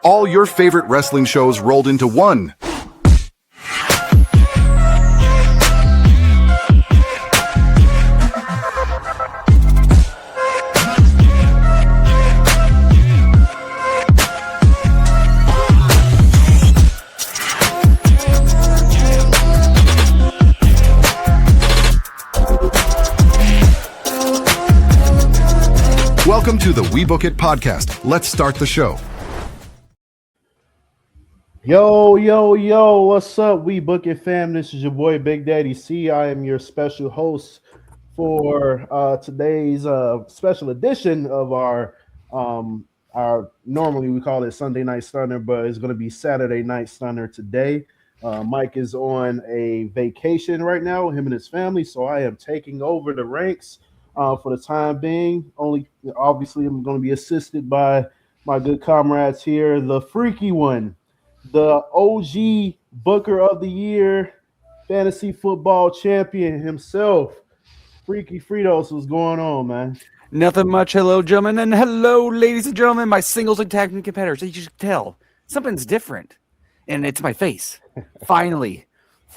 All your favorite wrestling shows rolled into one. Welcome to the WeBook It podcast. Let's start the show. Yo, what's up, WeBook It fam? This is your boy Big Daddy C. I am your special host for today's special edition of our normally we call it Sunday Night Stunner, but it's going to be Saturday Night Stunner today. Mike is on a vacation right now, him and his family, so I am taking over the ranks for the time being. Obviously, I'm going to be assisted by my good comrades here, the freaky one, the OG Booker of the Year, fantasy football champion himself, Freaky Fritos. What's going on, man? Nothing much. Hello, gentlemen, and hello, ladies and gentlemen, my singles and tag team competitors. As you can tell, something's different, and it's my face. Finally,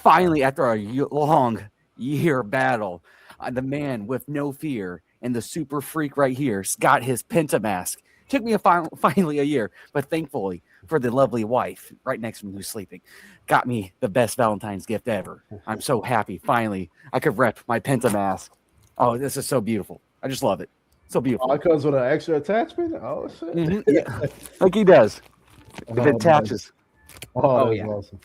after a long year battle, the man with no fear and the super freak right here got his Penta mask. Took me finally a year, but thankfully for the lovely wife right next to me who's sleeping, got me the best Valentine's gift ever. I'm so happy. Finally, I could rep my Penta mask. Oh, this is so beautiful. I just love it. So beautiful. Oh, it comes with an extra attachment? Oh, shit. Mm-hmm. Yeah. Like he does. If it attaches. Oh, yeah. Awesome.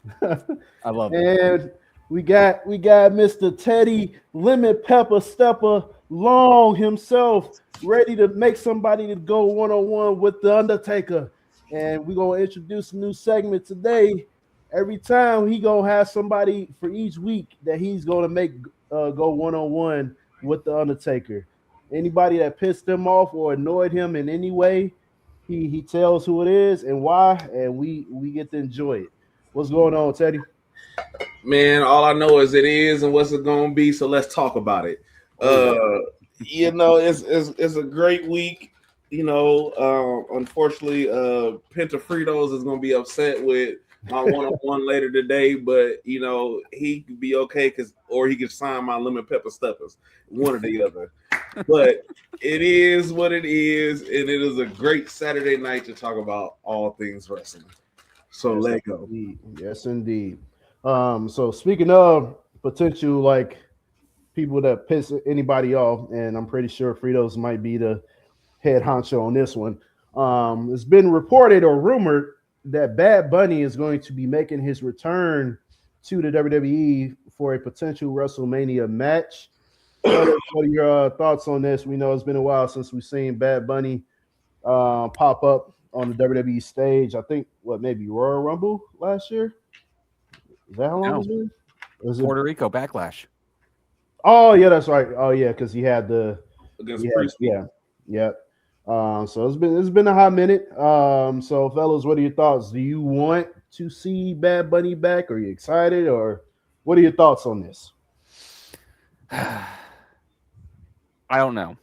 I love it. And we got Mr. Teddy Lemon Pepper Stepper Long himself, ready to make somebody to go one-on-one with The Undertaker. And we're going to introduce a new segment today. Every time he going to have somebody for each week that he's going to make go one-on-one with The Undertaker. Anybody that pissed him off or annoyed him in any way, he tells who it is and why, and we get to enjoy it. What's going on, Teddy? Man, all I know is it is and what's it going to be, so let's talk about it. It's a great week. Unfortunately, Penta Fritos is going to be upset with my one-on-one later today, but he could be okay or he could sign my lemon pepper steppers, one or the other. But it is what it is, and it is a great Saturday night to talk about all things wrestling. So let go. Yes, indeed. So speaking of potential people that piss anybody off, and I'm pretty sure Fritos might be the head honcho on this one. It's been reported or rumored that Bad Bunny is going to be making his return to the WWE for a potential WrestleMania match. What are your thoughts on this? We know it's been a while since we've seen Bad Bunny pop up on the WWE stage. I think maybe Royal Rumble last year. Is that how long it's been? Puerto Rico Backlash. Oh yeah, that's right. Oh yeah, because he had against yeah. So it's been a hot minute. So fellas, what are your thoughts? Do you want to see Bad Bunny back? Are you excited, or what are your thoughts on this? I don't know.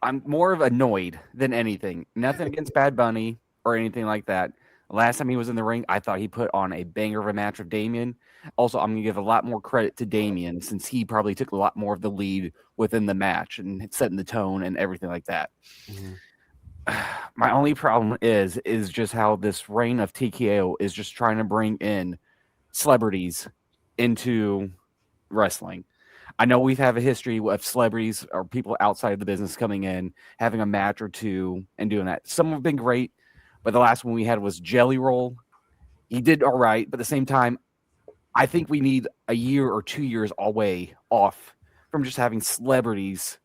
I'm more of annoyed than anything. Nothing against Bad Bunny or anything like that. Last time he was in the ring, I thought he put on a banger of a match with Damian. Also, I'm going to give a lot more credit to Damian since he probably took a lot more of the lead within the match and setting the tone and everything like that. Mm-hmm. My only problem is just how this reign of TKO is just trying to bring in celebrities into wrestling. I know we've had a history of celebrities or people outside of the business coming in, having a match or two and doing that. Some have been great, but the last one we had was Jelly Roll. He did all right, but at the same time, I think we need a year or 2 years away off from just having celebrities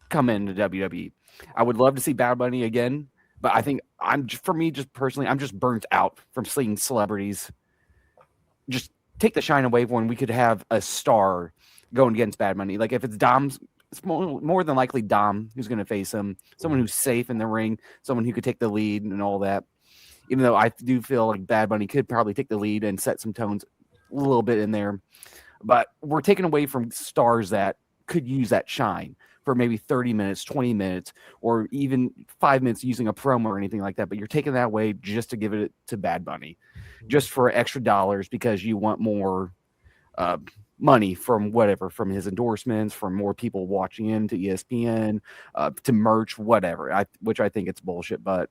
come into WWE. I would love to see Bad Bunny again, but I think I'm just burnt out from seeing celebrities just take the shine away when we could have a star going against Bad Bunny. Like if it's Dom's, it's more than likely Dom who's going to face him, someone who's safe in the ring, someone who could take the lead and all that. Even though I do feel like Bad Bunny could probably take the lead and set some tones a little bit in there. But we're taking away from stars that could use that shine. for maybe 30 minutes, 20 minutes, or even 5 minutes using a promo or anything like that. But you're taking that away just to give it to Bad Bunny, just for extra dollars because you want more money from whatever, from his endorsements, from more people watching him, to ESPN, to merch, whatever. Which I think it's bullshit, but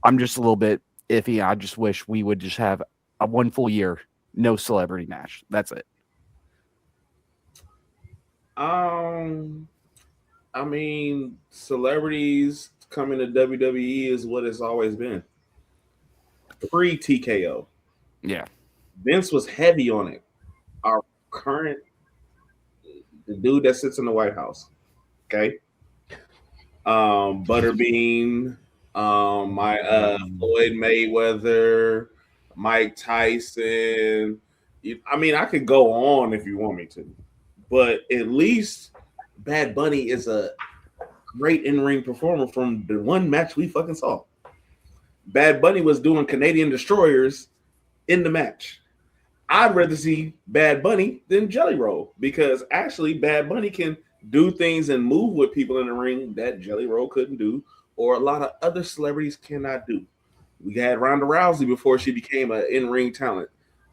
I'm just a little bit iffy. I just wish we would just have a one full year, no celebrity match. That's it. I mean, celebrities coming to WWE is what it's always been. Pre TKO. Yeah. Vince was heavy on it. Our current, the dude that sits in the White House, okay? Butterbean, Floyd Mayweather, Mike Tyson. I mean, I could go on if you want me to, but at least Bad Bunny is a great in-ring performer from the one match we fucking saw. Bad Bunny was doing Canadian Destroyers in the match. I'd rather see Bad Bunny than Jelly Roll, because actually Bad Bunny can do things and move with people in the ring that Jelly Roll couldn't do, or a lot of other celebrities cannot do. We had Ronda Rousey before she became an in-ring talent,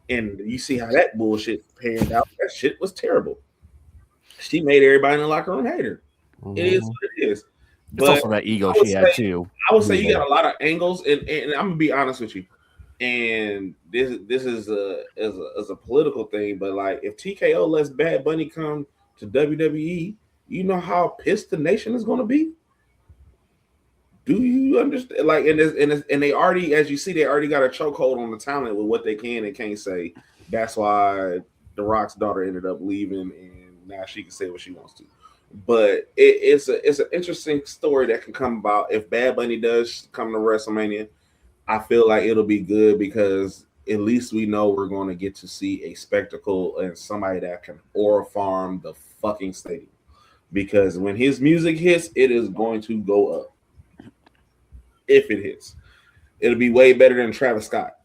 and you see how that bullshit panned out. That shit was terrible. She made everybody in the locker room hate her. It is what it is. It's also that ego she had too. I would say you got a lot of angles, and I'm gonna be honest with you. And this is a political thing, but like if TKO lets Bad Bunny come to WWE, you know how pissed the nation is going to be. Do you understand? Like, and they already, as you see, they already got a chokehold on the talent with what they can and can't say. That's why The Rock's daughter ended up leaving, and now she can say what she wants to. But it's an interesting story that can come about if Bad Bunny does come to WrestleMania. I feel like it'll be good because at least we know we're going to get to see a spectacle and somebody that can aura farm the fucking stadium. Because when his music hits, it is going to go up. If it hits, it'll be way better than Travis Scott.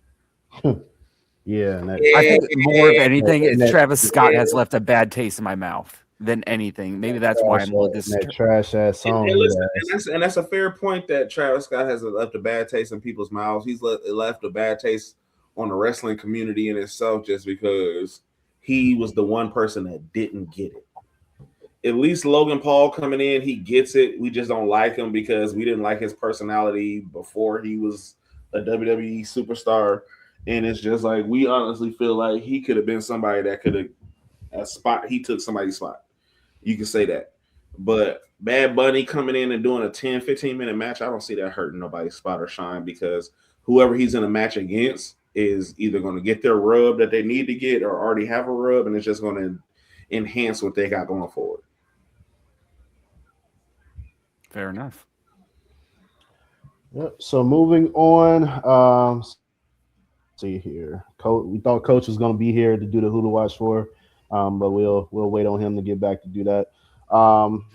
Yeah, I think more of anything, Travis Scott has left a bad taste in my mouth than anything. Maybe that's why I'm a little that trash ass song. And that's a fair point that Travis Scott has left a bad taste in people's mouths. He's left a bad taste on the wrestling community in itself just because he was the one person that didn't get it. At least Logan Paul coming in, he gets it. We just don't like him because we didn't like his personality before he was a WWE superstar. And it's just like, we honestly feel like he could have been somebody that could have he took somebody's spot. You can say that. But Bad Bunny coming in and doing a 10, 15-minute match, I don't see that hurting nobody's spot or shine, because whoever he's in a match against is either going to get their rub that they need to get or already have a rub, and it's just going to enhance what they got going forward. Fair enough. Yep. So moving on, see here. We thought Coach was going to be here to do the Who to Watch For, but we'll wait on him to get back to do that.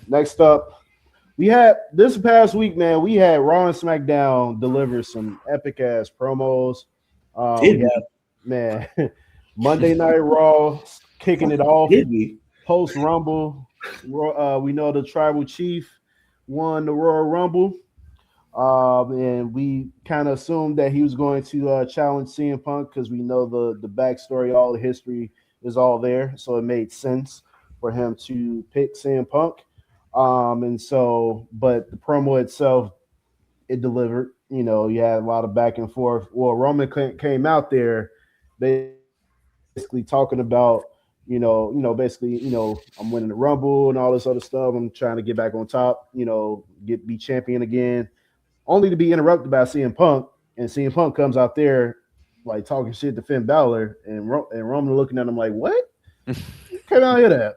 Next up, we had this past week, man. We had Raw and SmackDown deliver some epic ass promos. Man, Monday Night Raw kicking it off. Post Rumble, we know the Tribal Chief won the Royal Rumble. And we kind of assumed that he was going to challenge CM Punk because we know the backstory, all the history is all there. So it made sense for him to pick CM Punk. And so, but the promo itself, it delivered. You know, you had a lot of back and forth. Well, Roman came out there basically talking about, basically, I'm winning the Rumble and all this other stuff. I'm trying to get back on top, be champion again. Only to be interrupted by CM Punk, and CM Punk comes out there like talking shit to Finn Balor, and Roman looking at him like, "What? Can I hear that?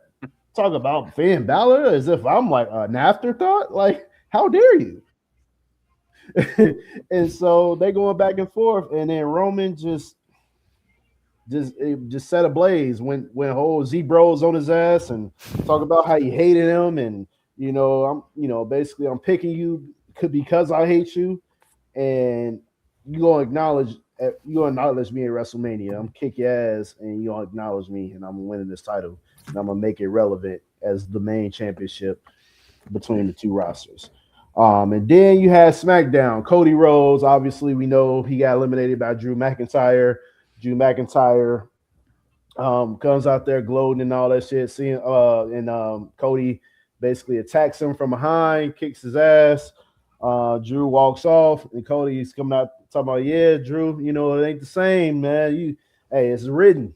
Talk about Finn Balor as if I'm like an afterthought? Like, how dare you?" And so they going back and forth, and then Roman just set ablaze when whole Z-Bros on his ass and talk about how he hated him, and basically I'm picking you because I hate you, and you gonna acknowledge me at WrestleMania. I'm kick your ass, and you gonna acknowledge me, and I'm winning this title, and I'm gonna make it relevant as the main championship. between the two rosters. And then you had SmackDown. Cody Rhodes, obviously, we know he got eliminated by Drew McIntyre. Drew McIntyre comes out there gloating and all that shit. Seeing Cody basically attacks him from behind, kicks his ass. Drew walks off, and Cody's coming out talking about, yeah, Drew, it ain't the same, man. Hey, it's written.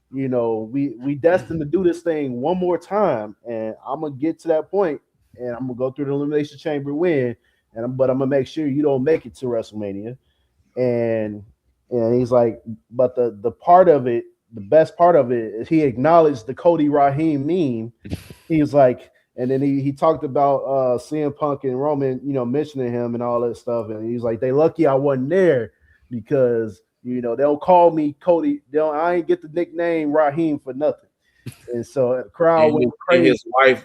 We destined to do this thing one more time, and I'm gonna get to that point, and I'm gonna go through the elimination chamber win, but I'm gonna make sure you don't make it to WrestleMania. And he's like, but the part of it, the best part of it is he acknowledged the Cody Raheem meme. He was like, and then he talked about CM Punk and Roman, mentioning him and all that stuff. And he's like, they lucky I wasn't there because they'll call me Cody. I ain't get the nickname Raheem for nothing. And so the crowd went crazy.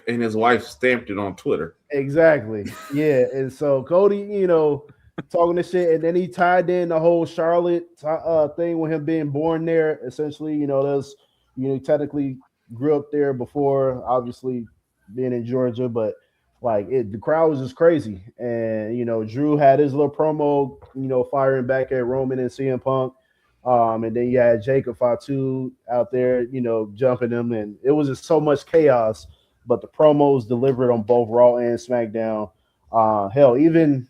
His wife stamped it on Twitter. Exactly. Yeah. And so Cody, talking this shit, and then he tied in the whole Charlotte thing with him being born there. Essentially, there's technically grew up there before, obviously being in Georgia, but the crowd was just crazy. And Drew had his little promo, firing back at Roman and CM Punk. And then you had Jacob Fatu out there, jumping him, and it was just so much chaos. But the promos delivered on both Raw and SmackDown. Hell, even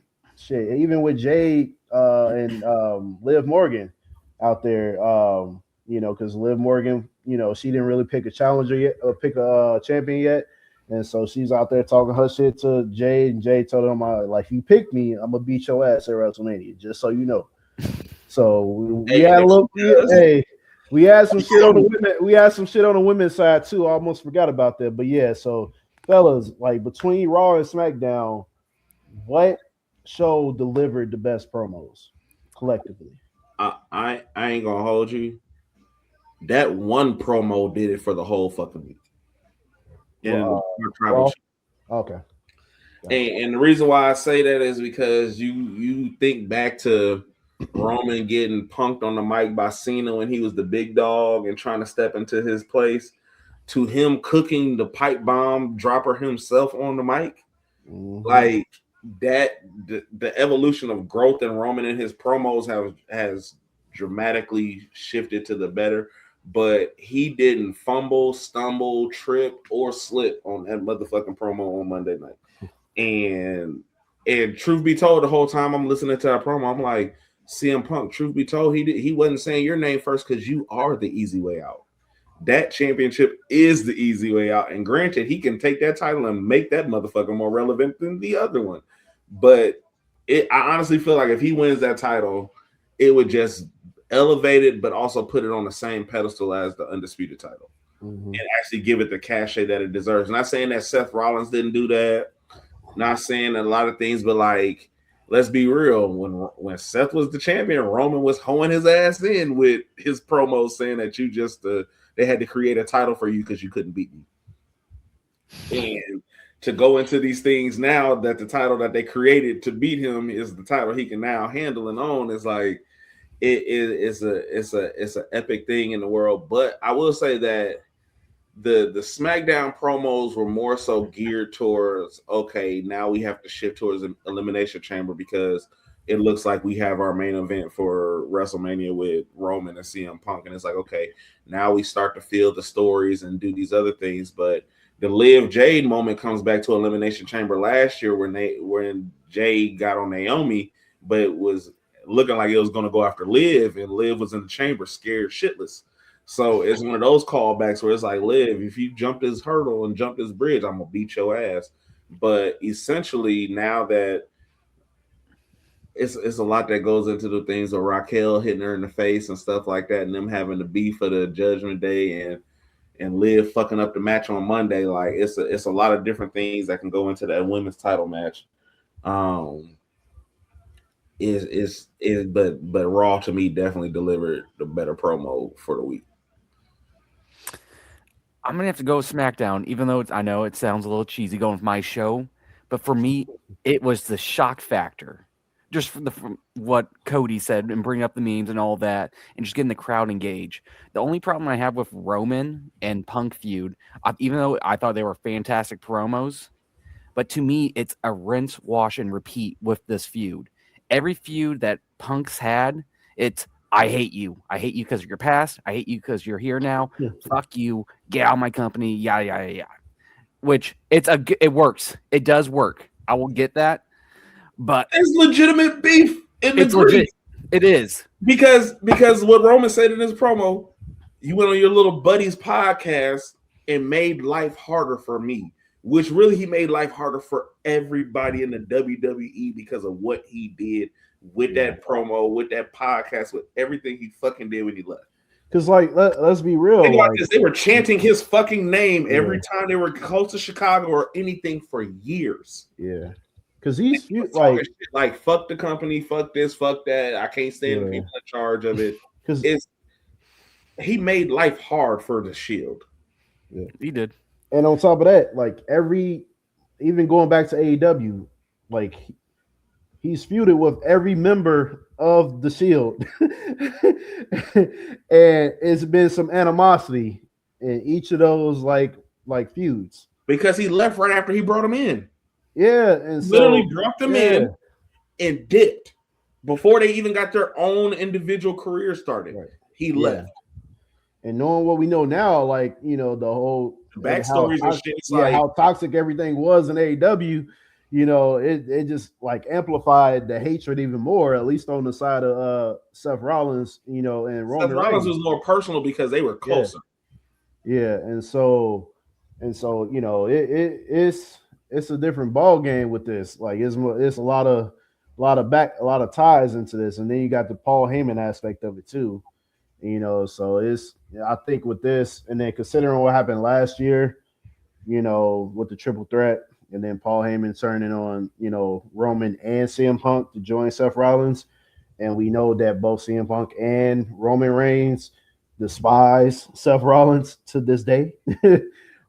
with Jade and Liv Morgan out there, because Liv Morgan, she didn't really pick a challenger yet, or pick a champion yet. And so she's out there talking her shit to Jade, and Jade told him, if you pick me, I'm gonna beat your ass at WrestleMania, just so you know. So we had a little, we had some shit on the women. We had some shit on the women's side too. I almost forgot about that. But yeah, so fellas, between Raw and SmackDown, what show delivered the best promos collectively? I ain't gonna hold you. That one promo did it for the whole fucking week. Okay. And the reason why I say that is because you think back to Roman getting punked on the mic by Cena when he was the big dog and trying to step into his place, to him cooking the pipe bomb dropper himself on the mic. Mm-hmm. The evolution of growth in Roman and his promos has dramatically shifted to the better. But he didn't fumble, stumble, trip, or slip on that motherfucking promo on Monday night. And truth be told, the whole time I'm listening to that promo, I'm like, CM Punk, truth be told, he wasn't saying your name first because you are the easy way out. That championship is the easy way out. And granted, he can take that title and make that motherfucker more relevant than the other one. But I honestly feel like if he wins that title, it would just elevate it, but also put it on the same pedestal as the undisputed title, and actually give it the cachet that it deserves. Not saying that Seth Rollins didn't do that, not saying a lot of things, but let's be real. When Seth was the champion, Roman was hoeing his ass in with his promos saying that they had to create a title for you because you couldn't beat me. And to go into these things now that the title that they created to beat him is the title he can now handle and own, is it's an epic thing in the world. But I will say that the SmackDown promos were more so geared towards, okay, now we have to shift towards an elimination chamber because it looks like we have our main event for WrestleMania with Roman and CM Punk, and it's like, okay, now we start to feel the stories and do these other things. But the Liv Jade moment comes back to elimination chamber last year when Jade got on Naomi, but it was looking like it was going to go after Liv, and Liv was in the chamber scared shitless. So it's one of those callbacks where it's like, Liv, if you jumped this hurdle and jumped this bridge, I'm going to beat your ass. But essentially, now that it's a lot that goes into the things of Raquel hitting her in the face and stuff like that, and them having to beef for the Judgment Day and Liv fucking up the match on Monday. It's a lot of different things that can go into that women's title match. But Raw to me definitely delivered the better promo for the week. I'm gonna have to go with SmackDown, even though I know it sounds a little cheesy going with my show, but for me, it was the shock factor, just from what Cody said and bringing up the memes and all that, and just getting the crowd engaged. The only problem I have with Roman and Punk feud, even though I thought they were fantastic promos, But to me, it's a rinse, wash, and repeat with this feud. Every feud that Punk's had, it's I hate you. I hate you because of your past. I hate you because you're here now. Fuck you. Get out of my company. Yada yada yada. Which it works. It does work. I will get that. But it's legitimate beef in the legit. It is. Because what Roman said in his promo, you went on your little buddy's podcast and made life harder for me, which really he made life harder for everybody in the WWE because of what he did with that promo, with that podcast, with everything he fucking did when he left. Because, like, let's be real. They were chanting his fucking name every time they were close to Chicago or anything for years. Yeah. Because he's like fuck the company, fuck this, fuck that. I can't stand the people in charge of it. Because he made life hard for the Shield. Yeah, he did. And on top of that, like even going back to AEW, like he's feuded with every member of the Shield, and it's been some animosity in each of those like feuds because he left right after he brought him in. Yeah, and literally dropped them in and dipped before they even got their own individual career started. Right. He left. And knowing what we know now, like, you know, the whole backstories and shit, how toxic everything was in AEW, you know, it just like amplified the hatred even more, at least on the side of Seth Rollins, you know, and Roman Reigns. Rollins was more personal because they were closer. Yeah, and so you know, it's a different ball game with this. Like it's a lot of ties into this, and then you got the Paul Heyman aspect of it too. You know, so I think with this, and then considering what happened last year, you know, with the triple threat, and then Paul Heyman turning on, you know, Roman and CM Punk to join Seth Rollins, and we know that both CM Punk and Roman Reigns despise Seth Rollins to this day,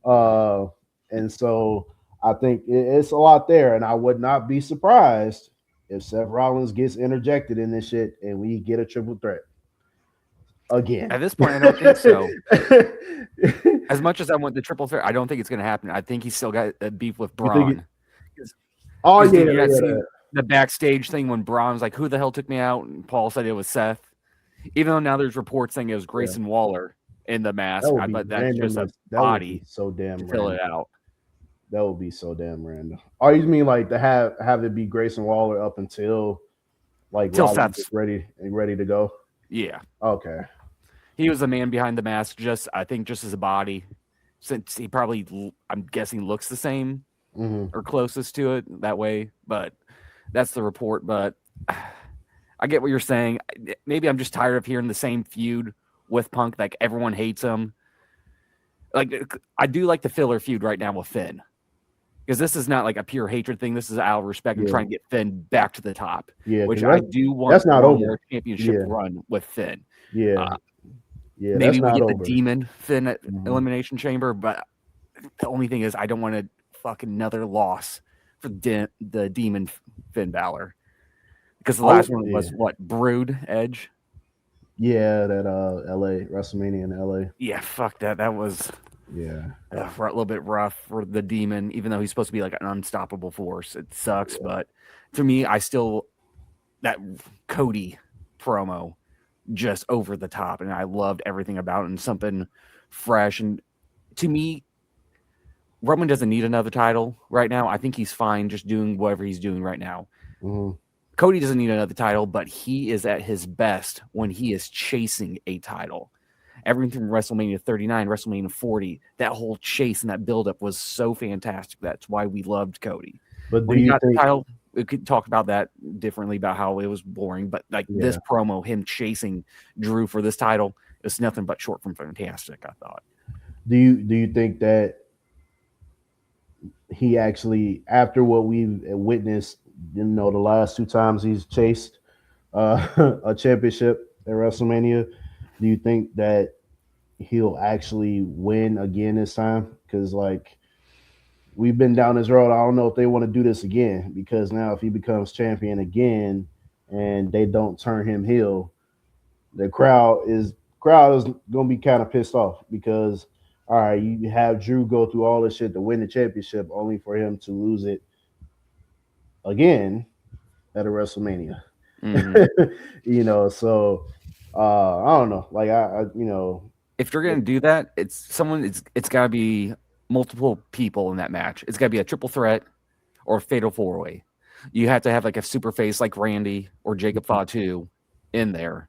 and so I think it's a lot there, and I would not be surprised if Seth Rollins gets interjected in this shit and we get a triple threat again. At this point, I don't think so. As much as I want the triple threat, I don't think it's going to happen. I think he's still got a beef with Braun. The backstage thing when Braun's like, "Who the hell took me out?" and Paul said it was Seth. Even though now there's reports saying it was Grayson Waller in the mask, but that's just a body so damn to fill it out. That would be so damn random. Oh, you mean like to have it be Grayson Waller up until Seth's ready to go? Yeah. Okay. He was the man behind the mask, just as a body, since he probably, I'm guessing, looks the same or closest to it that way. But that's the report. But I get what you're saying. Maybe I'm just tired of hearing the same feud with Punk. Like everyone hates him. Like I do like the filler feud right now with Finn. Because this is not like a pure hatred thing. This is out of respect and trying to get Finn back to the top. Yeah, which I do want. That's not over. Championship run with Finn. Yeah, maybe we get the Demon Finn at Elimination Chamber, but the only thing is I don't want to fucking another loss for the Demon Finn Balor. Because the last one was what, Brood Edge? Yeah, that LA WrestleMania in LA. Yeah, fuck that. That was. Yeah, a little bit rough for the Demon, even though he's supposed to be like an unstoppable force. It sucks, but to me, that Cody promo just over the top, and I loved everything about it and something fresh. And to me, Roman doesn't need another title right now. I think he's fine just doing whatever he's doing right now. Cody doesn't need another title, but he is at his best when he is chasing a title. Everything from WrestleMania 39, WrestleMania 40, that whole chase and that buildup was so fantastic. That's why we loved Cody. But when he got the title, we could talk about that differently about how it was boring. But like this promo, him chasing Drew for this title, it's nothing but short from fantastic, I thought. Do you think that he actually, after what we've witnessed, you know, the last two times he's chased a championship at WrestleMania, do you think that he'll actually win again this time? Because like we've been down this road. I don't know if they want to do this again, because now if he becomes champion again and they don't turn him heel, the crowd is gonna be kind of pissed off, because all right, you have Drew go through all this shit to win the championship, only for him to lose it again at a WrestleMania. Mhm. So I don't know. Like If you're gonna do that, it's gotta be multiple people in that match. It's gotta be a triple threat or a fatal four way. You have to have like a super face like Randy or Jacob Fatu in there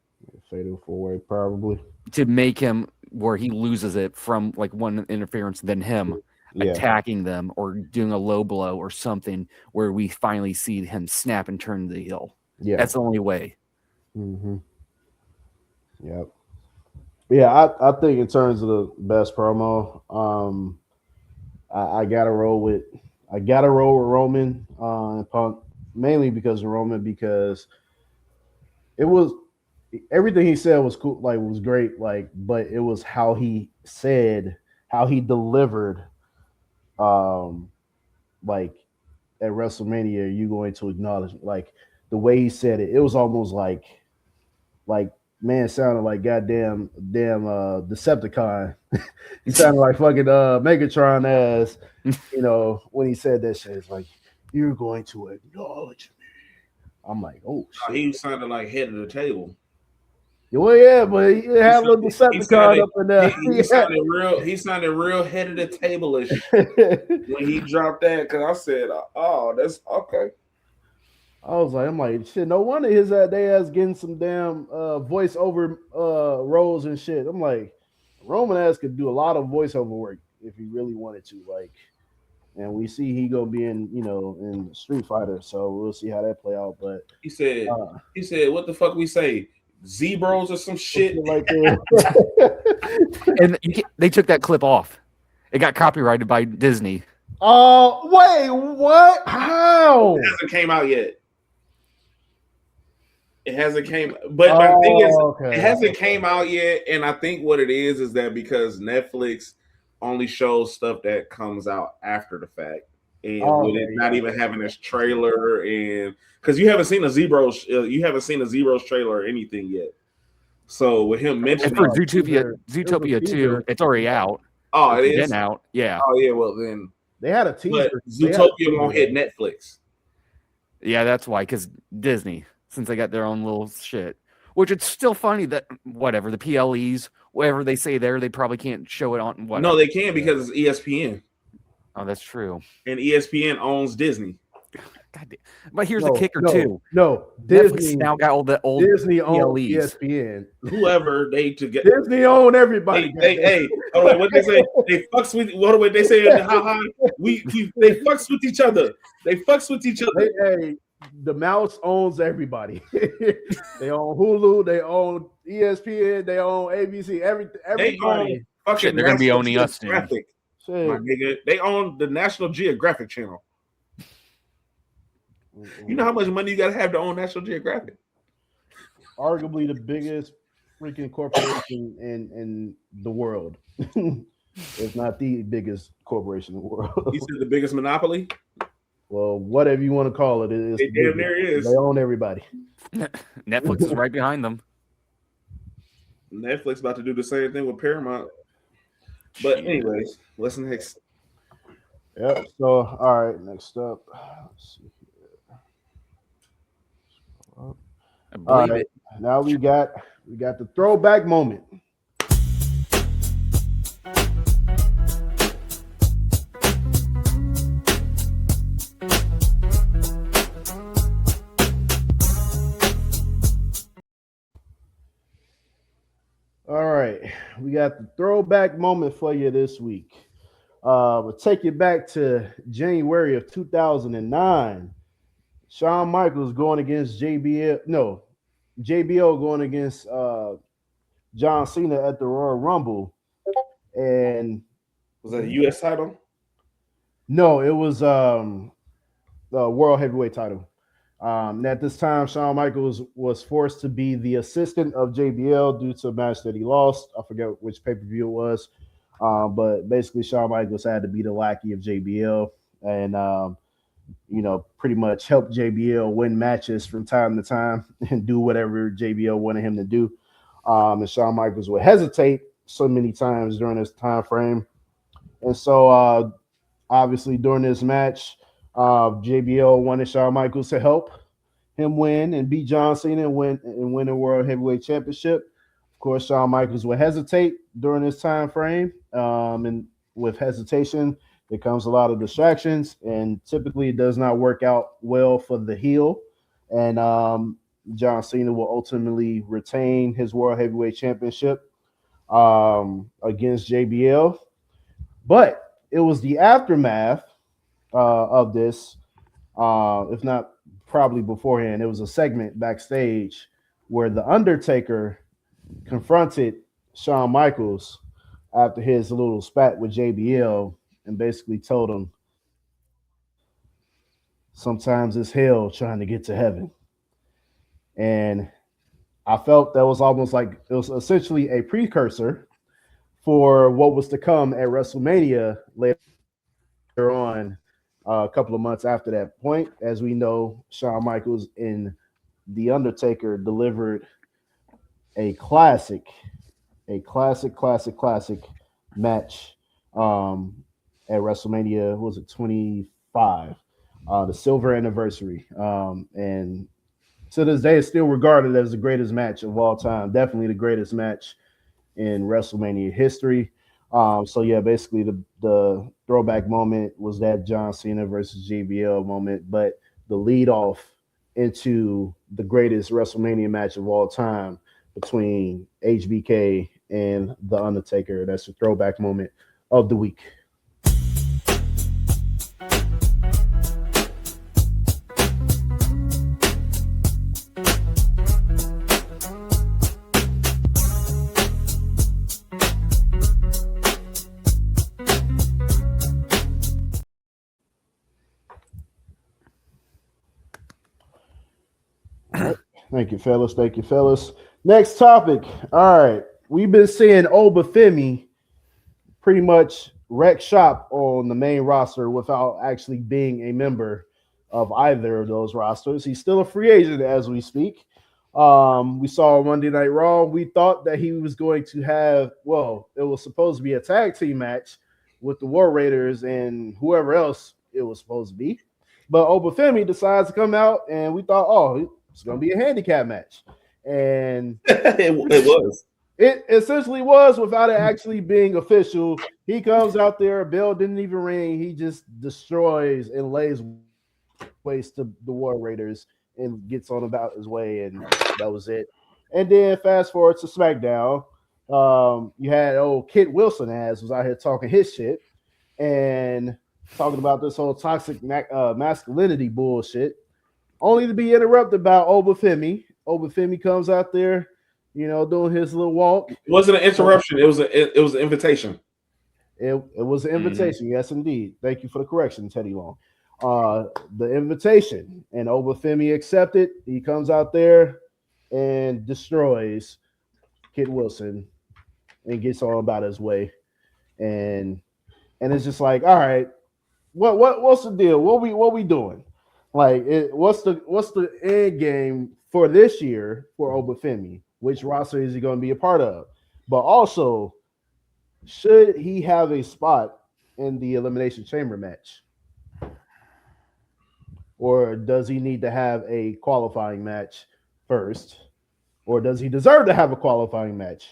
fatal four way probably. to make him where he loses it from like one interference, then him attacking them or doing a low blow or something where we finally see him snap and turn the heel. Yeah. That's the only way. Mm-hmm. Yep. Yeah, I think in terms of the best promo, I gotta roll with Roman and Punk, mainly because of Roman, because it was everything he said was cool, like was great, like, but it was how he delivered, like at WrestleMania, you going to acknowledge, like the way he said it, it was almost like man sounded like damn Decepticon. He sounded like fucking Megatron ass, when he said that shit. It's like, you're going to acknowledge me. I'm like, oh shit. He sounded like head of the table. Well, yeah, but he had a little Decepticon up in there. He sounded real head of the table-ish when he dropped that, because I said, oh, that's okay. I'm like, shit, no wonder his they ass getting some damn voiceover roles and shit. I'm like, Roman ass could do a lot of voiceover work if he really wanted to, like, and we see he gonna be in Street Fighter, so we'll see how that play out. But he said, what the fuck we say? Zebros or some shit like that. And they took that clip off. It got copyrighted by Disney. Oh, wait, what? How? It hasn't came out yet. It hasn't came, but my thing is, it hasn't came out yet, and I think what it is that because Netflix only shows stuff that comes out after the fact, and with it not even having this trailer, and because you haven't seen a Zeros trailer or anything yet. So with him mentioning for Zootopia 2, it's already out. Oh, it is been out. Yeah. Oh yeah. Well then they had a teaser. Zootopia won't hit Netflix. Yeah, that's why, because Disney, since they got their own little shit. Which it's still funny that whatever the PLEs, whatever they say there, they probably can't show it on. Whatever. No, they can because it's ESPN. Oh, that's true. And ESPN owns Disney. God damn. But here's the kicker too. No, Disney now got all the old Disney owns PLEs. ESPN. Whoever they to get Disney own everybody. Hey, what they say? They fucks with what they say? How high? They fucks with each other. They fucks with each other. Hey, the mouse owns everybody. They own Hulu. They own ESPN. They own ABC. Everybody. Shit, they're gonna be owning us soon. My nigga, they own the National Geographic Channel. You know how much money you gotta have to own National Geographic? Arguably the biggest freaking corporation in the world. If not the biggest corporation in the world. You said the biggest monopoly? Well, whatever you want to call it, it damn near is. They own everybody. Netflix is right behind them. Netflix about to do the same thing with Paramount. But anyways, what's next? Yep. So all right, next up. Let's see here. All right. Now we got the throwback moment. All right, we got the throwback moment for you this week. We'll take you back to January of 2009. Shawn Michaels going against JBL going against John Cena at the Royal Rumble. And was that a U.S. title? No, it was the World Heavyweight title. At this time, Shawn Michaels was forced to be the assistant of JBL due to a match that he lost. I forget which pay-per-view it was. But basically, Shawn Michaels had to be the lackey of JBL and, pretty much help JBL win matches from time to time and do whatever JBL wanted him to do. And Shawn Michaels would hesitate so many times during this time frame. And so obviously during this match, JBL wanted Shawn Michaels to help him win and beat John Cena and win the World Heavyweight Championship. Of course, Shawn Michaels would hesitate during this time frame, and with hesitation, there comes a lot of distractions, and typically it does not work out well for the heel. And John Cena will ultimately retain his World Heavyweight Championship against JBL. But it was the aftermath of this, if not probably beforehand. It was a segment backstage where The Undertaker confronted Shawn Michaels after his little spat with JBL and basically told him, sometimes it's hell trying to get to heaven. And I felt that was almost like it was essentially a precursor for what was to come at WrestleMania later on, a couple of months after that point. As we know, Shawn Michaels and The Undertaker delivered a classic match at WrestleMania. What was it, 25? The silver anniversary. And to this day, it's still regarded as the greatest match of all time. Definitely the greatest match in WrestleMania history. So yeah, basically the throwback moment was that John Cena versus JBL moment, but the lead off into the greatest WrestleMania match of all time between HBK and The Undertaker. That's the throwback moment of the week. Thank you, fellas. Thank you, fellas. Next topic. All right. We've been seeing Oba Femi pretty much wreck shop on the main roster without actually being a member of either of those rosters. He's still a free agent as we speak. We saw Monday Night Raw. We thought that he was going to have, well, it was supposed to be a tag team match with the War Raiders and whoever else it was supposed to be. But Oba Femi decides to come out, and we thought, oh, it's going to be a handicap match. And it was. It essentially was without it actually being official. He comes out there, a bell didn't even ring. He just destroys and lays waste to the War Raiders and gets on about his way, and that was it. And then fast forward to SmackDown. You had old Kit Wilson was out here talking his shit and talking about this whole toxic masculinity bullshit, only to be interrupted by Oba Femi. Oba Femi comes out there, doing his little walk. It wasn't an interruption. It was an invitation. It was an invitation. Mm-hmm. Yes, indeed. Thank you for the correction, Teddy Long. The invitation, and Oba Femi accepted. He comes out there and destroys Kit Wilson and gets on about his way. And it's just like, all right, what's the deal? What we doing? Like, what's the end game for this year for Oba Femi? Which roster is he going to be a part of? But also, should he have a spot in the Elimination Chamber match? Or does he need to have a qualifying match first? Or does he deserve to have a qualifying match?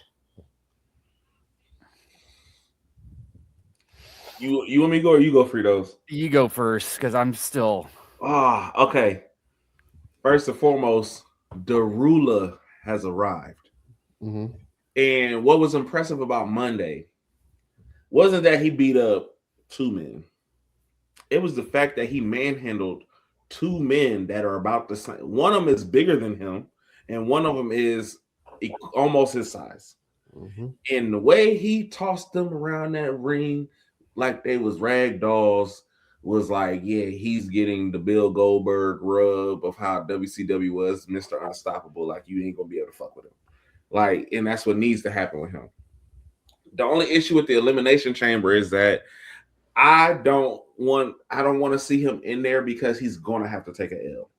You want me to go or you go, Fritos? You go first, because I'm still... okay. First and foremost, Darula has arrived. Mm-hmm. And what was impressive about Monday wasn't that he beat up two men. It was the fact that he manhandled two men that are about the same. One of them is bigger than him, and one of them is almost his size. Mm-hmm. And the way he tossed them around that ring like they was rag dolls was like, yeah, he's getting the Bill Goldberg rub of how WCW was Mr. Unstoppable. Like, you ain't gonna be able to fuck with him. Like, and that's what needs to happen with him. The only issue with the Elimination Chamber is that I don't want to see him in there because he's gonna have to take an L.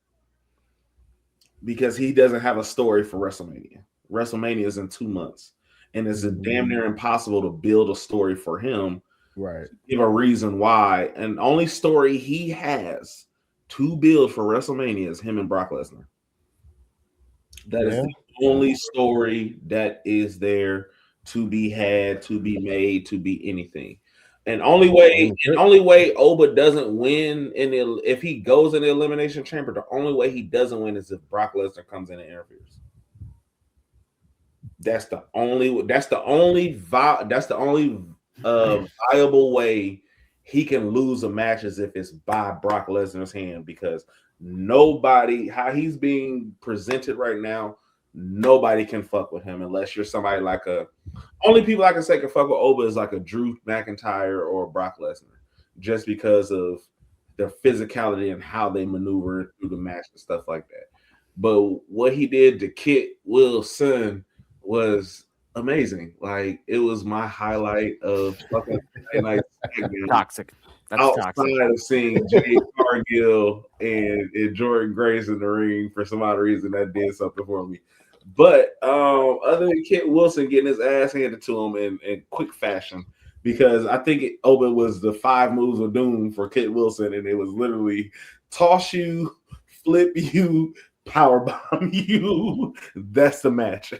Because he doesn't have a story for WrestleMania. WrestleMania is in 2 months. and it's damn near impossible to build a story for him. Right. Give a reason why, and only story he has to build for WrestleMania is him and Brock Lesnar. That is the only story that is there to be had, to be made, to be anything. And only way Oba doesn't win if he goes in the Elimination Chamber, the only way he doesn't win is if Brock Lesnar comes in and interferes. That's the only viable way he can lose a match is if it's by Brock Lesnar's hand, because nobody, how he's being presented right now, nobody can fuck with him unless you're somebody like only people I can say can fuck with Oba is like a Drew McIntyre or Brock Lesnar, just because of their physicality and how they maneuver through the match and stuff like that. But what he did to Kit Wilson was amazing. Like, it was my highlight of fucking toxic. That's outside toxic. of seeing Jade Cargill and Jordan Grace in the ring, for some odd reason, that did something for me. But other than Kit Wilson getting his ass handed to him in quick fashion, because I think Oba was the 5 moves of doom for Kit Wilson, and it was literally toss you, flip you, powerbomb you. That's the match.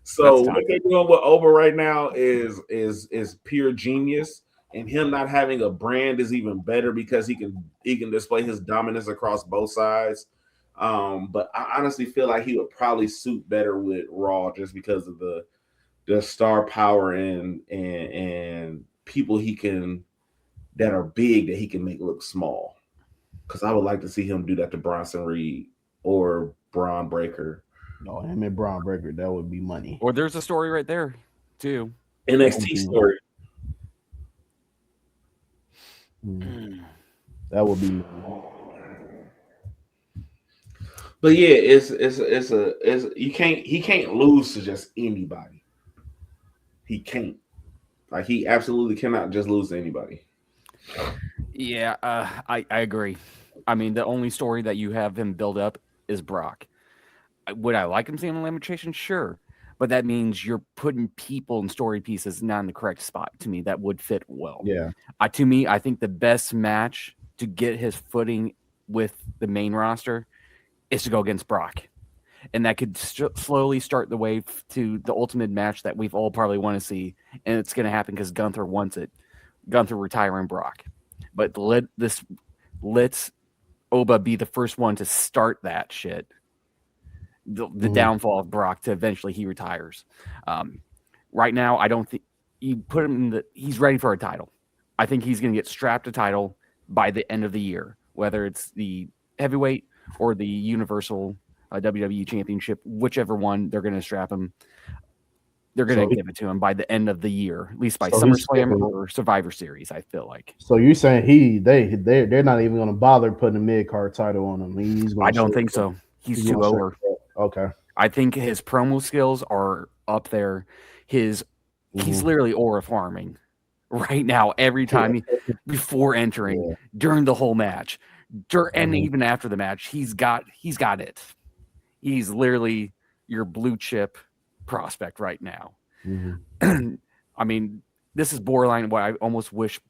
So what they're doing with Oba right now is pure genius, and him not having a brand is even better because he can display his dominance across both sides. But I honestly feel like he would probably suit better with Raw just because of the star power and people that are big that he can make look small. Because I would like to see him do that to Bronson Reed or Braun Breaker. No, him and Braun Breaker, that would be money. Or there's a story right there too. NXT story. That would be money. But yeah, he can't lose to just anybody. He can't. Like, he absolutely cannot just lose to anybody. Yeah, I agree. I mean, the only story that you have him build up is Brock. Would I like him seeing a limitation? Sure. But that means you're putting people and story pieces not in the correct spot to me that would fit well. Yeah. To me, I think the best match to get his footing with the main roster is to go against Brock. And that could slowly start the way to the ultimate match that we've all probably want to see. And it's going to happen because Gunther wants it. Gunther retiring Brock. But let's Oba be the first one to start that shit. The downfall of Brock to eventually he retires. Right now, I don't think you put him he's ready for a title. I think he's going to get strapped a title by the end of the year, whether it's the heavyweight or the Universal WWE Championship, whichever one they're going to strap him. They're going to give it to him by the end of the year, at least by SummerSlam or Survivor Series, I feel like. So you're saying they're not even going to bother putting a mid-card title on him. I don't think so. He's too over. Okay. I think his promo skills are up there. He's literally aura farming right now every time before entering, during the whole match, and even after the match, he's got it. He's literally your blue chip prospect right now. I mean, this is borderline what I almost wish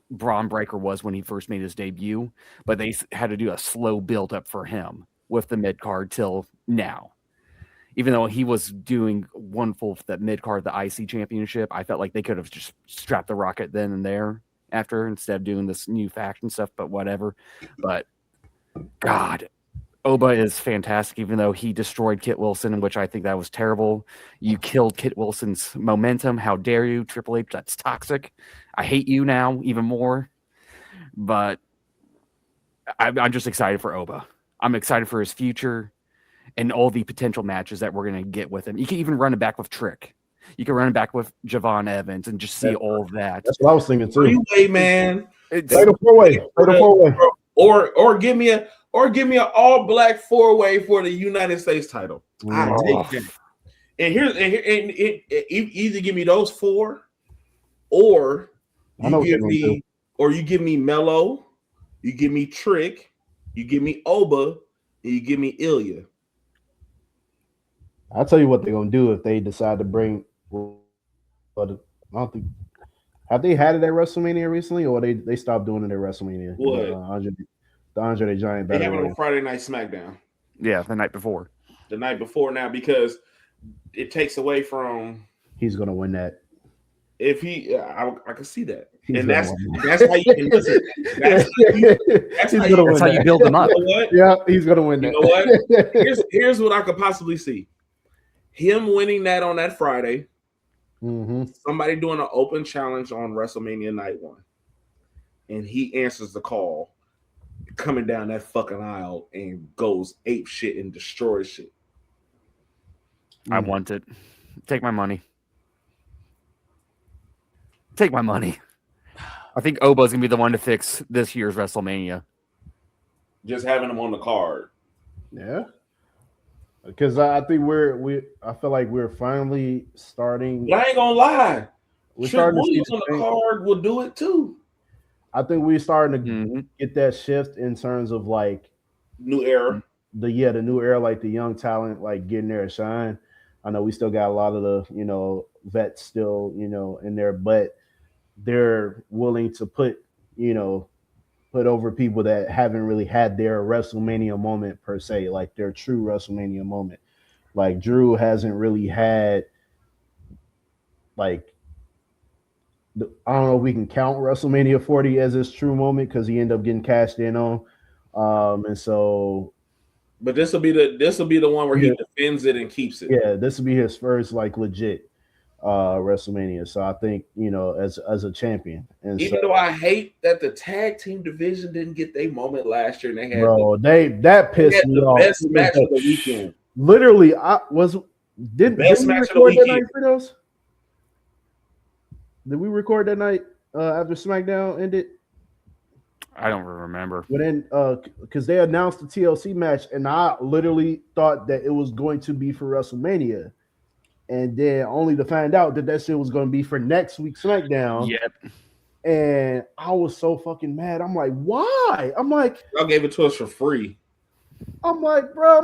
Braun Breaker was when he first made his debut, but they had to do a slow build up for him with the mid card till now. Even though he was doing wonderful for that mid card, the IC championship, I felt like they could have just strapped the rocket then and there after instead of doing this new faction stuff, but whatever. But God, Oba is fantastic, even though he destroyed Kit Wilson, which I think that was terrible. You killed Kit Wilson's momentum. How dare you, Triple H? That's toxic. I hate you now even more. But I'm just excited for Oba. I'm excited for his future and all the potential matches that we're going to get with him. You can even run it back with Trick. You can run it back with Javon Evans and just see all of that. That's what I was thinking too. Three-way, man. Fatal four-way. Or give me an all-black four-way for the United States title. I take that. And either give me those 4, or you give me Mello, you give me Trick, you give me Oba, and you give me Ilya. I'll tell you what they're gonna do if they decide to bring But I don't think have they had it at WrestleMania recently, or they stopped doing it at WrestleMania? What? The Andre the Giant They Battle have it on Royal. Friday Night SmackDown Yeah, the night before. the night before now because it takes away from He's gonna win that. if he. I can see that, He's and gonna that's win that's how you can listen. That's He's how gonna win That's how you that. build them up. You know what? Yeah, he's gonna win You that. know what? Here's what I could possibly see: him winning that on that Friday. Mm-hmm. Somebody doing an open challenge on WrestleMania night 1, and he answers the call, coming down that fucking aisle and goes ape shit and destroys shit. I want it. Take my money. Take my money. I think Oba's gonna be the one to fix this year's WrestleMania. Just having him on the card. Yeah. Because I think I feel like we're finally starting. But I ain't gonna lie. We're Trick starting to see Williams on the card will do it too. I think we're starting to Mhm. get that shift in terms of like New era. the new era, like the young talent, like getting there and shine. I know we still got a lot of the vets still in there, but they're willing to put over people that haven't really had their WrestleMania moment per se, like their true WrestleMania moment. Like Drew hasn't really had like I don't know if we can count WrestleMania 40 as his true moment because he ended up getting cashed in on. And so But this will be the one where he defends it and keeps it. yeah, this will be his first like legit WrestleMania. So I think, as a champion. And Even though I hate that the tag team division didn't get their moment last year and they had that pissed me the off. best match of the weekend. Literally, did we match of the record that night weekend. for those? Did we record that night after SmackDown ended? I don't remember. But then, because they announced the TLC match, and I literally thought that it was going to be for WrestleMania, and then only to find out that shit was going to be for next week's SmackDown. Yep. And I was so fucking mad. I'm like, why? I'm like, Y'all gave it to us for free. I'm like, bro,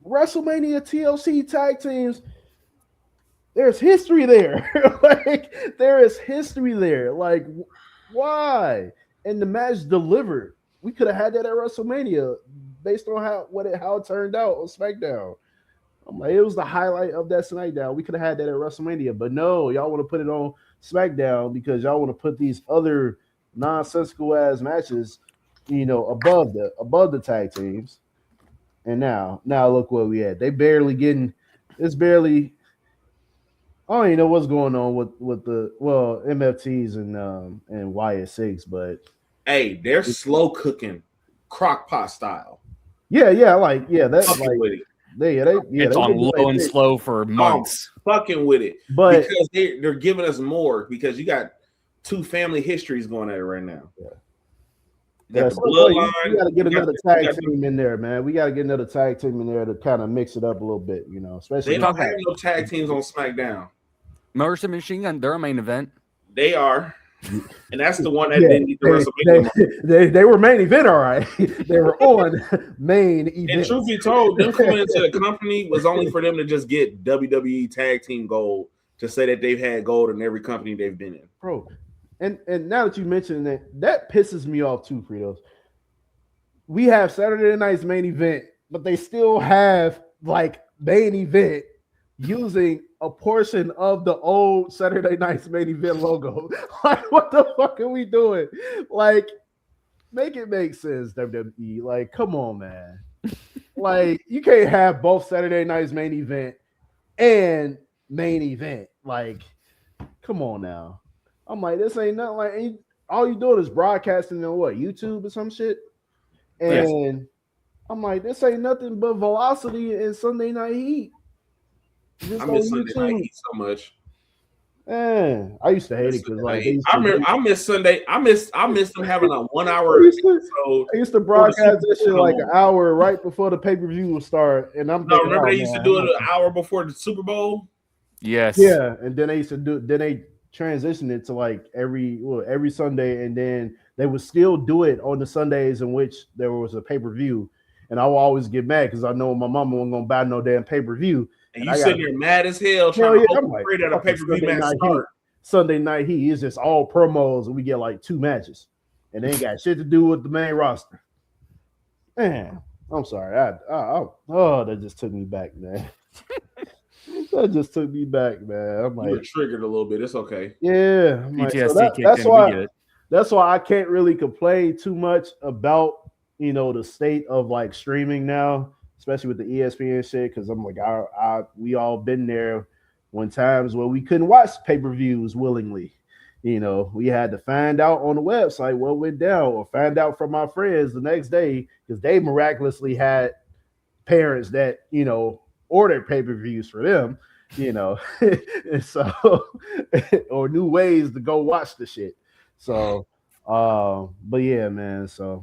WrestleMania TLC tag teams. There's history there. Like, there is history there. Like, why? And the match delivered. We could have had that at WrestleMania based on how it turned out on SmackDown. I'm like, it was the highlight of that SmackDown. We could have had that at WrestleMania, but no, y'all want to put it on SmackDown because y'all want to put these other nonsensical ass matches, above the tag teams. And now look where we at. They barely getting. It's barely. I don't even know what's going on with the MFTs and YS6, but Hey, they're slow cooking, crock pot style. that's like With it. It's on low and slow for months. Fucking with it. But because they're giving us more because you got two family histories going at it right now. Yeah. You got the so bloodline. we got to get another tag team in there, man. We got to get another tag team in there to kind of mix it up a little bit, especially They don't have no tag teams on SmackDown. Motor Machine Gun, they're a main event. They are. And that's the one that didn't need the WrestleMania. They were main event, all right. They were on main event. And truth be told, them coming into the company was only for them to just get WWE tag team gold to say that they've had gold in every company they've been in. Bro, and now that you mentioned that pisses me off too, Fritos. We have Saturday night's main event, but they still have like main event using a portion of the old Saturday night's main event logo. Like, what the fuck are we doing? Like, make it make sense, WWE. Like, come on, man. Like, you can't have both Saturday night's main event and main event. Like, come on now. I'm like, this ain't nothing. Like, all you doing is broadcasting on what, YouTube or some shit? And yes. I'm like, this ain't nothing but Velocity and Sunday Night Heat. I miss Sunday Night Heat so much. Man, I used to hate it because I miss Sunday. I miss them having a 1 hour episode. I used to broadcast that shit like an hour right before the pay-per-view would start. And remember they used to do it an hour before the Super Bowl? Yes. Yeah, and then they transitioned it to like every Sunday, and then they would still do it on the Sundays in which there was a pay-per-view. And I would always get mad because I know my mama wasn't gonna buy no damn pay-per-view. And you sitting there mad as hell trying to hope and pray that a pay-per-view match start. Sunday Night Heat is just all promos, and we get like 2 matches, and they ain't got shit to do with the main roster. Man, I'm sorry. That just took me back, man. That just took me back, man. I'm like, you were triggered a little bit. It's okay. Yeah, PTSD that's why I can't really complain too much about the state of like streaming now, especially with the ESPN shit. Because I'm like, we all been there when times where we couldn't watch pay-per-views willingly. We had to find out on the website what went down, or find out from my friends the next day, because they miraculously had parents that ordered pay-per-views for them, and so or new ways to go watch the shit. So but yeah, man. So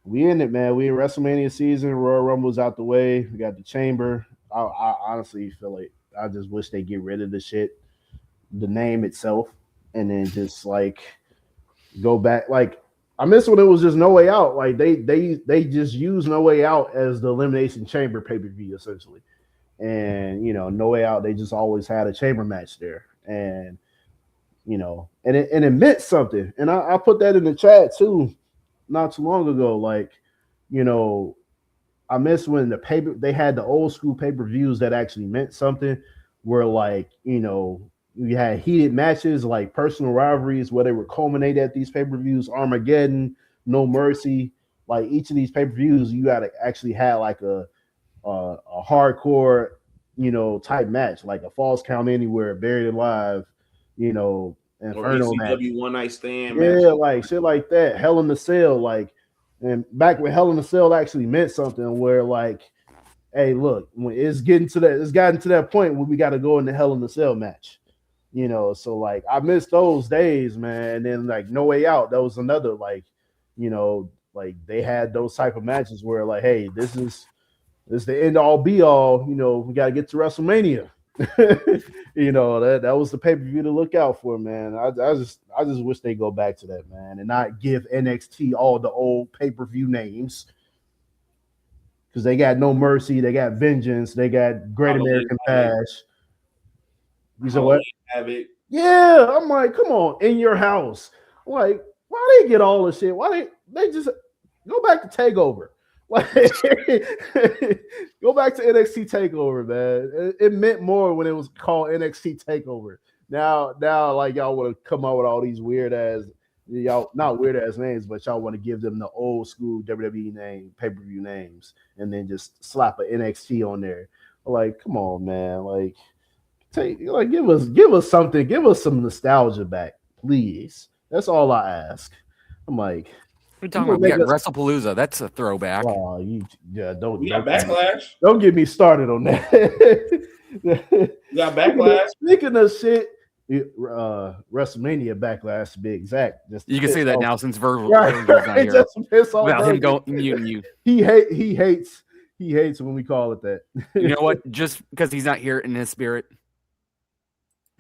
we in it, man. We in WrestleMania season. Royal Rumble's out the way. We got the Chamber. I honestly feel like I just wish they get rid of the shit, the name itself, and then just like go back. Like, I miss when it was just No Way Out. Like they just use No Way Out as the Elimination Chamber pay-per-view essentially. And No Way Out, they just always had a chamber match there. And and it meant something. And I put that in the chat too not too long ago. Like, I miss when they had the old school pay-per-views that actually meant something, where like, you had heated matches, like personal rivalries, where they would culminate at these pay-per-views, Armageddon, No Mercy. Like, each of these pay-per-views, you got to actually have like a hardcore, type match, like a Falls Count Anywhere, Buried Alive, Inferno match. One Night Stand. Yeah, match. like shit like that. Hell in the Cell, like, and back when Hell in the Cell actually meant something, where like, hey, look, when it's gotten to that point where we got to go in the Hell in the Cell match, So like, I miss those days, man. And then like No Way Out, that was another like, like they had those type of matches where like, hey, this is the end all be all. We got to get to WrestleMania. That was the pay-per-view to look out for, man. I just wish they go back to that, man, and not give NXT all the old pay-per-view names, because they got No Mercy, they got Vengeance, they got Great American Bash. You said what? Have it. Yeah, I'm like, come on, In Your House. I'm like, why they get all the shit? Why they just go back to TakeOver? Like, go back to NXT TakeOver, man. It meant more when it was called NXT TakeOver. Now, like, y'all want to come out with all these weird ass, not weird ass names, but y'all want to give them the old school WWE name, pay-per-view names, and then just slap an NXT on there. Like, come on, man. Like, give us something, give us some nostalgia back, please. That's all I ask. I'm like, what are you talking about? We got WrestlePalooza. That's a throwback. Oh, don't. We got Backlash. Don't get me started on that. We got Backlash. Speaking of shit, WrestleMania Backlash to be exact. You can say that now since Virgil's right. not here. Just piss off without him going muting you. He hates when we call it that. You know what? Just because he's not here in his spirit,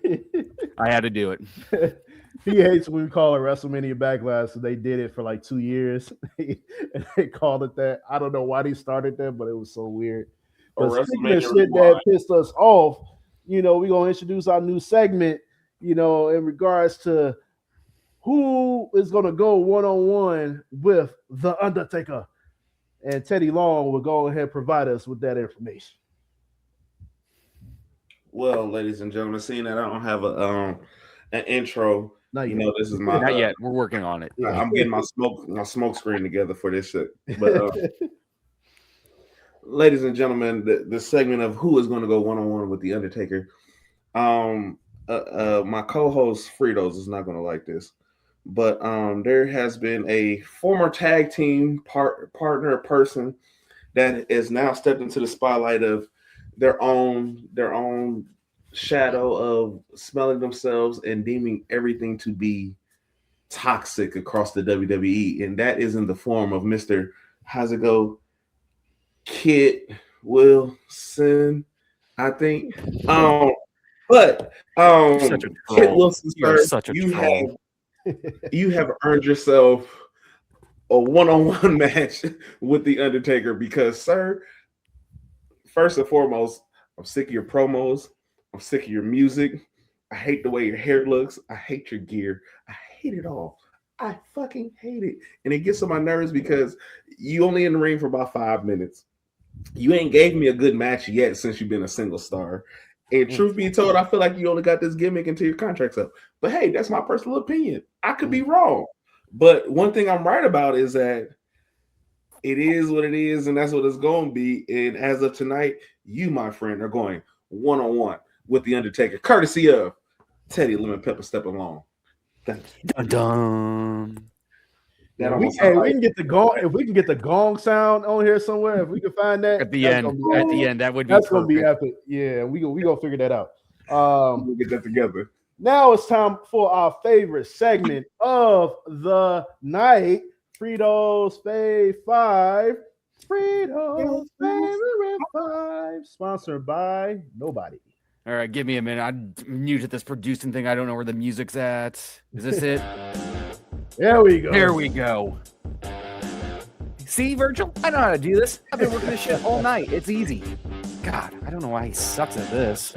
I had to do it. He hates when we call it WrestleMania Backlash. So they did it for like 2 years, and they called it that. I don't know why they started that, but it was so weird. But speaking of shit that pissed us off, we're gonna introduce our new segment, in regards to who is gonna go one-on-one with The Undertaker. And Teddy Long will go ahead and provide us with that information. Well, ladies and gentlemen, seeing that I don't have an intro. This is my not yet. We're working on it. I'm getting my smoke screen together for this shit. But ladies and gentlemen, the segment of who is going to go one-on-one with The Undertaker. My co-host Fritos is not going to like this, but there has been a former tag team partner person that has now stepped into the spotlight of their own shadow of smelling themselves and deeming everything to be toxic across the WWE, and that is in the form of Mr. How's it go? Kit Wilson, I think. But Kit Wilson, sir, you have earned yourself a one-on-one match with The Undertaker because, sir, first and foremost, I'm sick of your promos. I'm sick of your music. I hate the way your hair looks. I hate your gear. I hate it all. I fucking hate it. And it gets on my nerves because you only in the ring for about 5 minutes. You ain't gave me a good match yet since you've been a single star. And truth be told, I feel like you only got this gimmick until your contract's up. But hey, that's my personal opinion. I could be wrong. But one thing I'm right about is that it is what it is, and that's what it's going to be. And as of tonight, you, my friend, are going one-on-one with The Undertaker, courtesy of Teddy Lemon Pepper Step Along. Thank you. Dun We dun. can get the gong. If we can get the gong sound on here somewhere, if we can find that At the end, that would be that's gonna be perfect. epic. Yeah, we gonna figure that out. We'll get that together. Now it's time for our favorite segment of the night, Fritos Fave 5. Fritos Favorite 5, sponsored by nobody. All right, give me a minute. I'm new to this producing thing. I don't know where the music's at. Is this it? There we go. There we go. See, Virgil? I know how to do this. I've been working this shit all night. It's easy. God, I don't know why he sucks at this.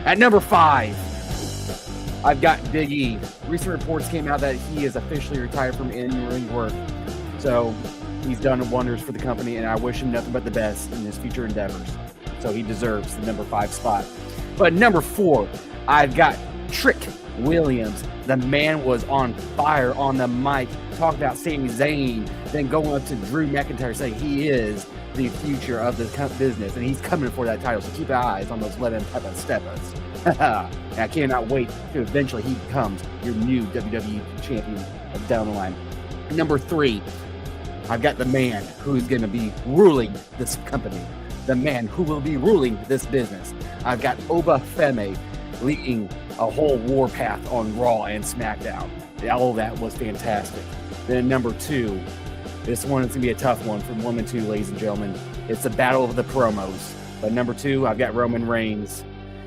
At number 5, I've got Big E. Recent reports came out that he is officially retired from in-ring work. So he's done wonders for the company, and I wish him nothing but the best in his future endeavors. So he deserves the number 5 spot. But number 4, I've got Trick Williams. The man was on fire on the mic, talking about Sami Zayn, then going up to Drew McIntyre saying he is the future of the business, and he's coming for that title. So keep your eyes on those lemon pepper steppers. And I cannot wait to eventually he becomes your new WWE champion down the line. Number 3, I've got the man who's going to be ruling this company, the man who will be ruling this business. I've got Oba Femi leading a whole warpath on Raw and SmackDown. All of that was fantastic. Then number 2, this one is going to be a tough one from 1 and 2, ladies and gentlemen. It's the battle of the promos. But number 2, I've got Roman Reigns.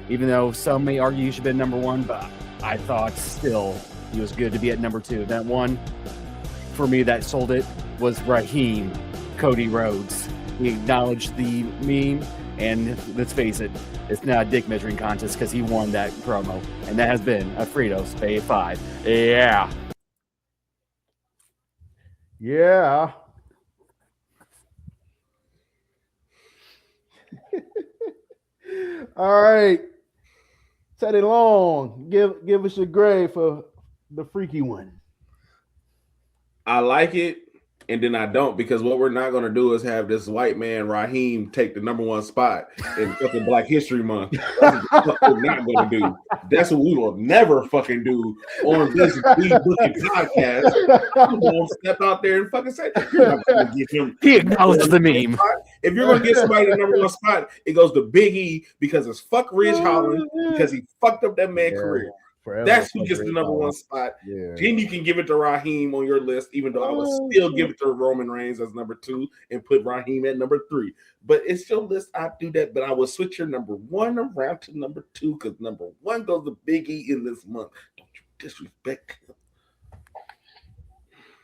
Even though some may argue he should have been number 1, but I thought still he was good to be at number 2. That one, for me, that sold it was Raheem Cody Rhodes. He acknowledged the meme, and let's face it, it's not a dick measuring contest because he won that promo. And that has been a Fritos Fave 5. Yeah. Yeah. All right. Teddy Long, give us your grade for the freaky one. I like it, and then I don't, because what we're not going to do is have this white man Raheem take the number 1 spot in fucking Black History Month. That's what we're not going to do. That's what we will never fucking do on this WeBook podcast. I'm going to step out there and fucking say, you're not going to get him. He acknowledged the meme. If you're going to get somebody the number 1 spot, it goes to Big E because it's fuck Ridge Holland because he fucked up that man's career. Forever. That's who gets the number 1 spot. Yeah. Then you can give it to Raheem on your list, even though I would still give it to Roman Reigns as number 2 and put Raheem at number 3. But it's your list. I do that, but I will switch your number 1 around to number 2 because number 1 goes to Big E in this month. Don't you disrespect him.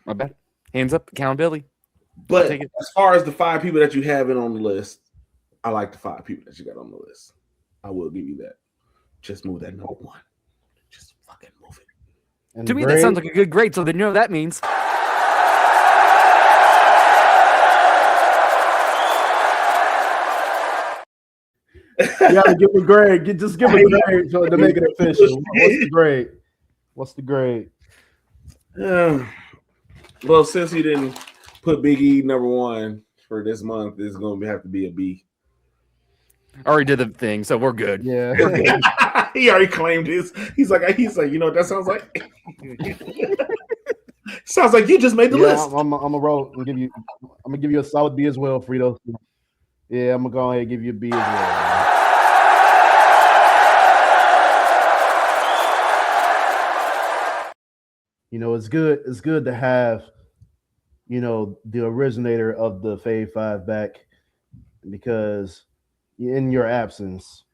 My bad. Hands up, accountability. But as far as the 5 people that you have in on the list, I like the 5 people that you got on the list. I will give you that. Just move that number 1. Just fucking move it. And to me, that sounds like a good grade, so they know what that means. You gotta give a grade. Just give a grade to make it official. What's the grade? What's the grade? Well, since you didn't put Big E number 1 for this month, it's going to have to be a B. I already did the thing, so we're good. Yeah. We're good. He already claimed his. He's like, you know what that sounds like? Sounds like you just made the list. I'm gonna roll and I'm gonna give you a solid B as well, Frito. Yeah, I'm gonna go ahead and give you a B as well. You know, it's good to have, you know, the originator of the Fave 5 back, because in your absence,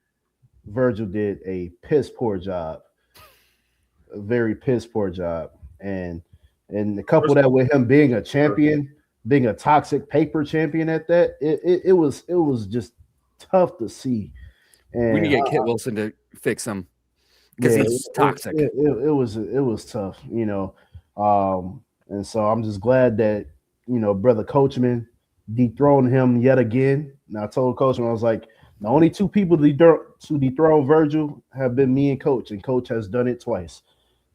Virgil did a piss poor job, a very piss poor job, and couple that with him being a champion, being a toxic paper champion at that, it was just tough to see. And we need to get Kit Wilson to fix him because he's toxic. It was tough, and so I'm just glad that brother Coachman dethroned him yet again. And I told Coachman, I was like, the only two people to dethrone Virgil have been me and Coach has done it twice.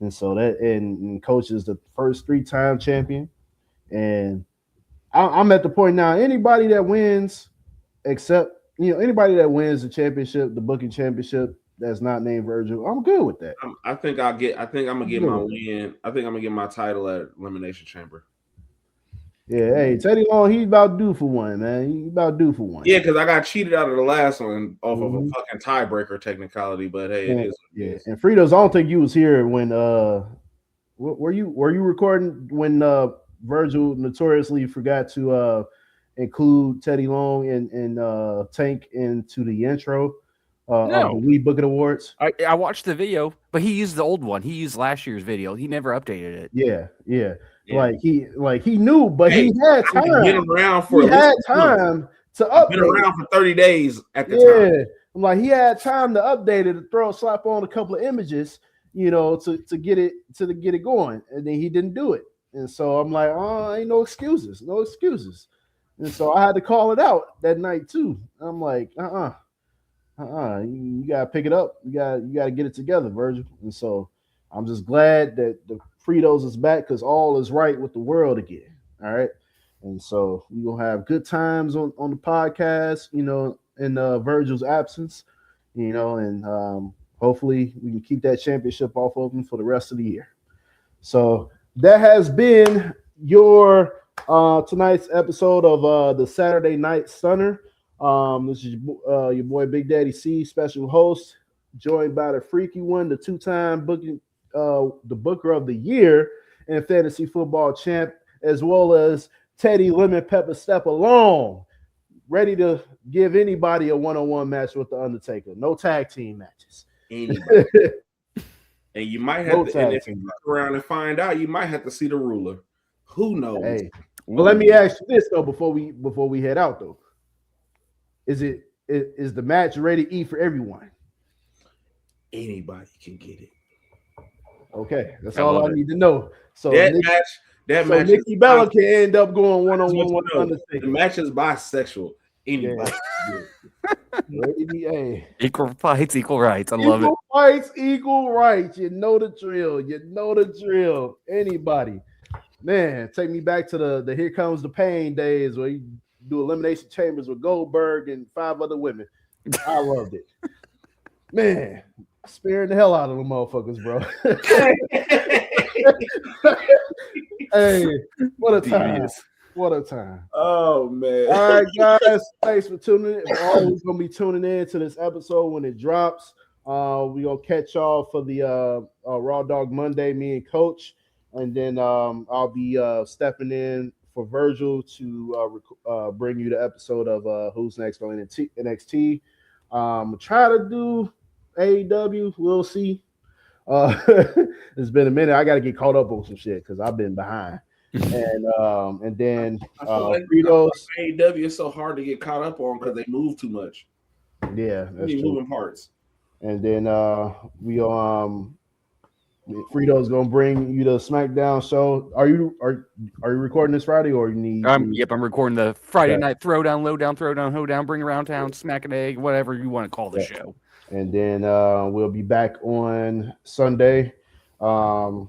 And so and Coach is the first 3-time champion. And I'm at the point now, anybody that wins, except anybody that wins the championship, the booking championship, that's not named Virgil, I'm good with that. I think I'm gonna get my win. I think I'm gonna get my title at Elimination Chamber. Yeah, hey, Teddy Long, he's about due for one, man. He's about due for one. Yeah, because I got cheated out of the last one off of a fucking tiebreaker technicality, but hey, it is. Yeah, and Fritos, I don't think you was here when were you recording when Virgil notoriously forgot to include Teddy Long and Tank into the intro of the WeBook It Awards? I watched the video, but he used the old one. He used last year's video. He never updated it. Yeah. Like he knew, but he had time. Been around for he had time to update. Been around for 30 days at the time. I'm like, he had time to update it, to slap on a couple of images, to get it going, and then he didn't do it. And so I'm like, oh, ain't no excuses. And so I had to call it out that night too. I'm like, you gotta pick it up. You gotta get it together, Virgil. And so I'm just glad that the Fritos is back because all is right with the world again. All right. And so we're gonna have good times on the podcast, in Virgil's absence, and hopefully we can keep that championship off open for the rest of the year. So that has been your tonight's episode of the Saturday Night Stunner. This is your boy Big Daddy C, special host, joined by the freaky one, the 2-time booking the Booker of the Year and fantasy football champ, as well as Teddy Lemon Pepper Step Alone, ready to give anybody a one-on-one match with the Undertaker. No tag team matches. Anybody. And you might have to, and if you look around and find out, you might have to see the ruler. Who knows? Hey, well, let me ask you this though before we head out though. Is the match ready to eat for everyone? Anybody can get it. Okay, that's all I need to know. So that match, Nikki Bella can end up going one-on-one with Undertaker. The match is bisexual. Anybody. Hey. Equal fights, equal rights. I love it. Equal fights, equal rights. You know the drill. Anybody. Man, take me back to the Here Comes the Pain days where you do elimination chambers with Goldberg and 5 other women. I loved it. Man, sparing the hell out of them motherfuckers, bro. Hey, what a time. What a time. Oh, man. All right, guys. Thanks for tuning in. We're always going to be tuning in to this episode when it drops. We're going to catch y'all for the Raw Dog Monday, me and Coach. And then I'll be stepping in for Virgil to bring you the episode of Who's Next on NXT. Try to do AEW. We'll see. It's been a minute. I got to get caught up on some shit because I've been behind. And then Fritos. AEW is so hard to get caught up on because they move too much. Yeah, that's true. Moving parts. And then Fritos gonna bring you the SmackDown show. Are you recording this Friday or you need? Yep, I'm recording the Friday night throwdown, lowdown, throwdown, hoedown, bring around town, smack an egg, whatever you want to call the show. And then we'll be back on Sunday. Because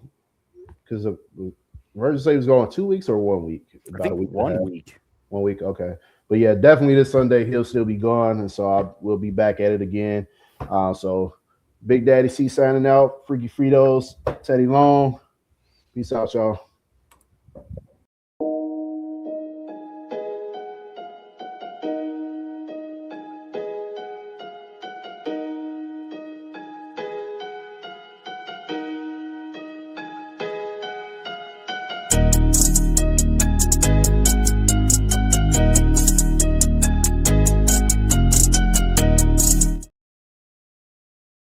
Virgil say he was going 2 weeks or 1 week? About a week. 1 week. 1 week. Okay. But yeah, definitely this Sunday he'll still be gone, and so we'll be back at it again. So Big Daddy C signing out. Freaky Fritos, Teddy Long. Peace out, y'all.